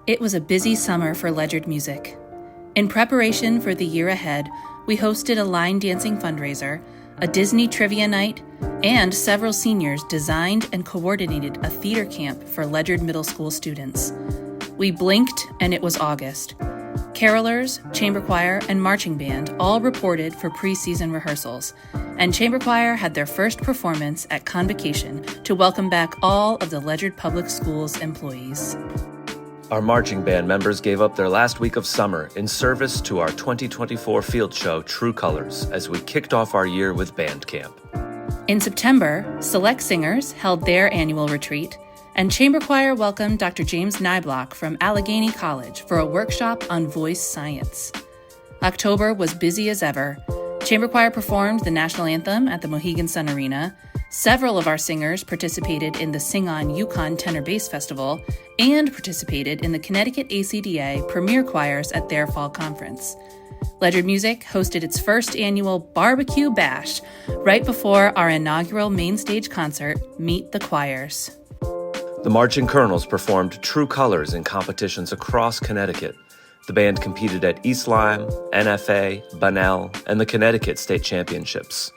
It was a busy summer for Ledyard Music. In preparation for the year ahead, we hosted a line dancing fundraiser, a Disney trivia night, and several seniors designed and coordinated a theater camp for Ledyard Middle School students. We blinked and it was August. Carolers, chamber choir, and marching band all reported for preseason rehearsals, and chamber choir had their first performance at Convocation to welcome back all of the Ledyard Public Schools employees. Our marching band members gave up their last week of summer in service to our 2024 field show, True Colors, as we kicked off our year with band camp. In September, Select Singers held their annual retreat, and chamber choir welcomed Dr. James Nyblock from Allegheny College for a workshop on voice science. October was busy as ever. Chamber choir performed the national anthem at the Mohegan Sun Arena. Several of our singers participated in the Sing On Yukon Tenor Bass Festival and participated in the Connecticut ACDA Premier Choirs at their fall conference. Ledyard Music hosted its first annual Barbecue Bash right before our inaugural main stage concert, Meet the Choirs. The Marching Colonels performed True Colors in competitions across Connecticut. The band competed at East Lyme, NFA, Bunnell, and the Connecticut State Championships.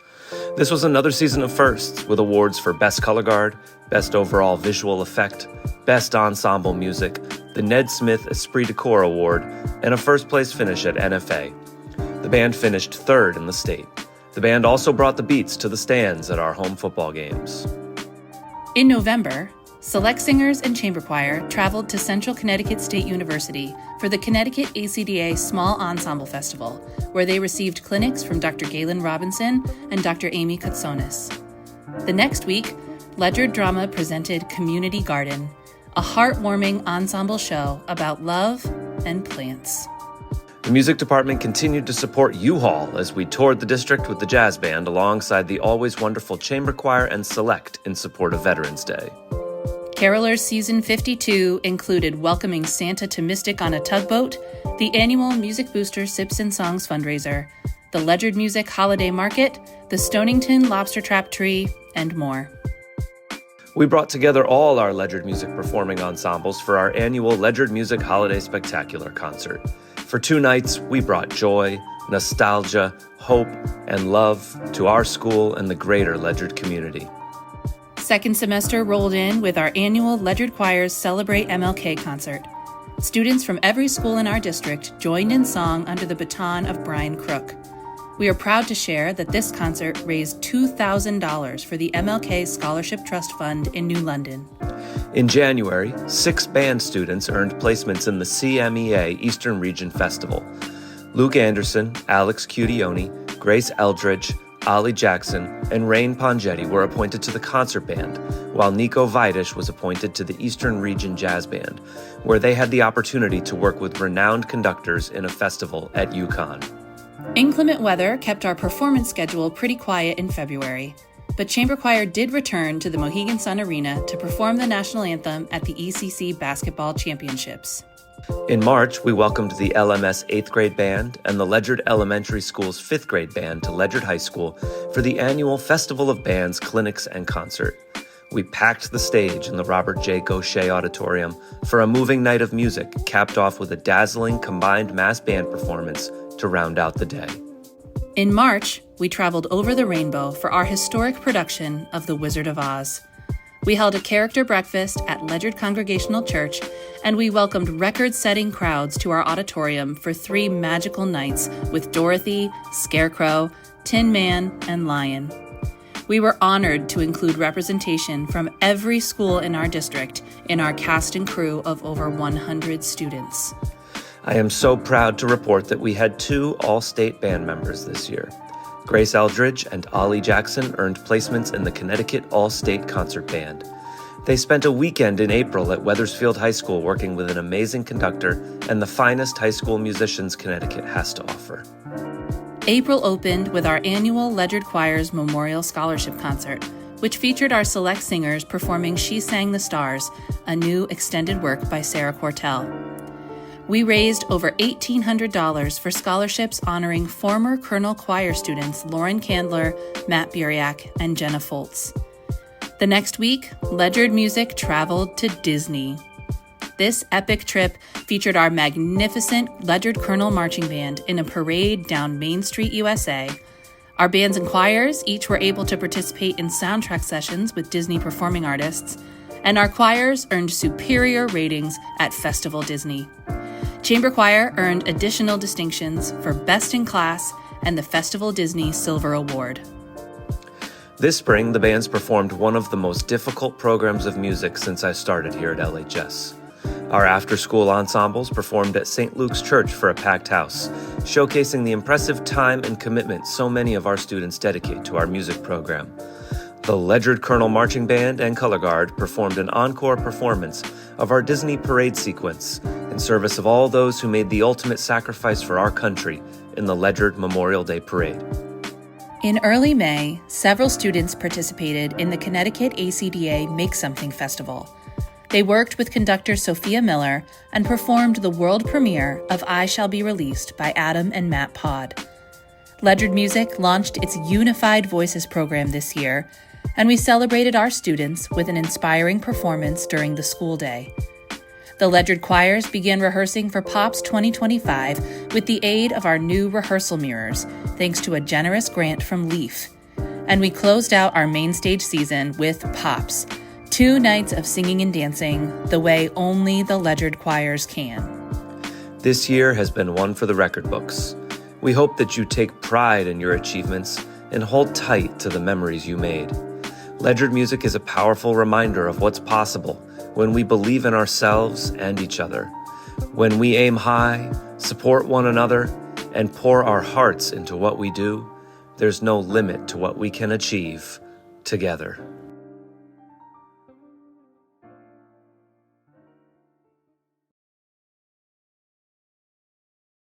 This was another season of firsts, with awards for Best Color Guard, Best Overall Visual Effect, Best Ensemble Music, the Ned Smith Esprit de Corps Award, and a first-place finish at NFA. The band finished third in the state. The band also brought the beats to the stands at our home football games. In November, Select Singers and Chamber Choir traveled to Central Connecticut State University for the Connecticut ACDA Small Ensemble Festival, where they received clinics from Dr. Galen Robinson and Dr. Amy Kutsonis. The next week, Ledyard Drama presented Community Garden, a heartwarming ensemble show about love and plants. The music department continued to support U-Haul as we toured the district with the jazz band alongside the always wonderful chamber choir and Select in support of Veterans Day. Carolers Season 52 included welcoming Santa to Mystic on a tugboat, the annual Music Booster Sips and Songs fundraiser, the Ledyard Music Holiday Market, the Stonington Lobster Trap Tree, and more. We brought together all our Ledyard Music performing ensembles for our annual Ledyard Music Holiday Spectacular concert. For 2 nights, we brought joy, nostalgia, hope, and love to our school and the greater Ledyard community. Second semester rolled in with our annual Ledyard Choirs Celebrate MLK concert. Students from every school in our district joined in song under the baton of Brian Crook. We are proud to share that this concert raised $2,000 for the MLK Scholarship Trust Fund in New London. In January, 6 band students earned placements in the CMEA Eastern Region Festival. Luke Anderson, Alex Cutioni, Grace Eldridge, Ollie Jackson, and Rain Pongetti were appointed to the concert band, while Nico Vidish was appointed to the Eastern Region Jazz Band, where they had the opportunity to work with renowned conductors in a festival at UConn. Inclement weather kept our performance schedule pretty quiet in February, but chamber choir did return to the Mohegan Sun Arena to perform the national anthem at the ECC Basketball Championships. In March, we welcomed the LMS 8th grade band and the Ledyard Elementary School's 5th grade band to Ledyard High School for the annual Festival of Bands Clinics and Concert. We packed the stage in the Robert J. Gaucher Auditorium for a moving night of music, capped off with a dazzling combined mass band performance to round out the day. In March, we traveled over the rainbow for our historic production of The Wizard of Oz. We held a character breakfast at Ledyard Congregational Church, and we welcomed record-setting crowds to our auditorium for 3 magical nights with Dorothy, Scarecrow, Tin Man, and Lion. We were honored to include representation from every school in our district in our cast and crew of over 100 students. I am so proud to report that we had 2 all-state band members this year. Grace Eldridge and Ollie Jackson earned placements in the Connecticut All-State Concert Band. They spent a weekend in April at Wethersfield High School working with an amazing conductor and the finest high school musicians Connecticut has to offer. April opened with our annual Ledyard Choirs Memorial Scholarship Concert, which featured our Select Singers performing She Sang the Stars, a new extended work by Sarah Cortell. We raised over $1,800 for scholarships honoring former Colonel Choir students Lauren Candler, Matt Buriak, and Jenna Foltz. The next week, Ledyard Music traveled to Disney. This epic trip featured our magnificent Ledyard Colonel Marching Band in a parade down Main Street, USA. Our bands and choirs each were able to participate in soundtrack sessions with Disney performing artists, and our choirs earned superior ratings at Festival Disney. Chamber Choir earned additional distinctions for Best in Class and the Festival Disney Silver Award. This spring, the bands performed one of the most difficult programs of music since I started here at LHS. Our after-school ensembles performed at St. Luke's Church for a packed house, showcasing the impressive time and commitment so many of our students dedicate to our music program. The Ledyard Colonel Marching Band and Color Guard performed an encore performance of our Disney parade sequence in service of all those who made the ultimate sacrifice for our country in the Ledyard Memorial Day Parade. In early May, several students participated in the Connecticut ACDA Make Something Festival. They worked with conductor Sophia Miller and performed the world premiere of I Shall Be Released by Adam and Matt Pod. Ledyard Music launched its Unified Voices program this year, and we celebrated our students with an inspiring performance during the school day. The Ledyard choirs began rehearsing for POPs 2025 with the aid of our new rehearsal mirrors, thanks to a generous grant from LEAF. And we closed out our main stage season with POPs, 2 nights of singing and dancing the way only the Ledyard choirs can. This year has been one for the record books. We hope that you take pride in your achievements and hold tight to the memories you made. Ledyard Music is a powerful reminder of what's possible when we believe in ourselves and each other. When we aim high, support one another, and pour our hearts into what we do, there's no limit to what we can achieve together.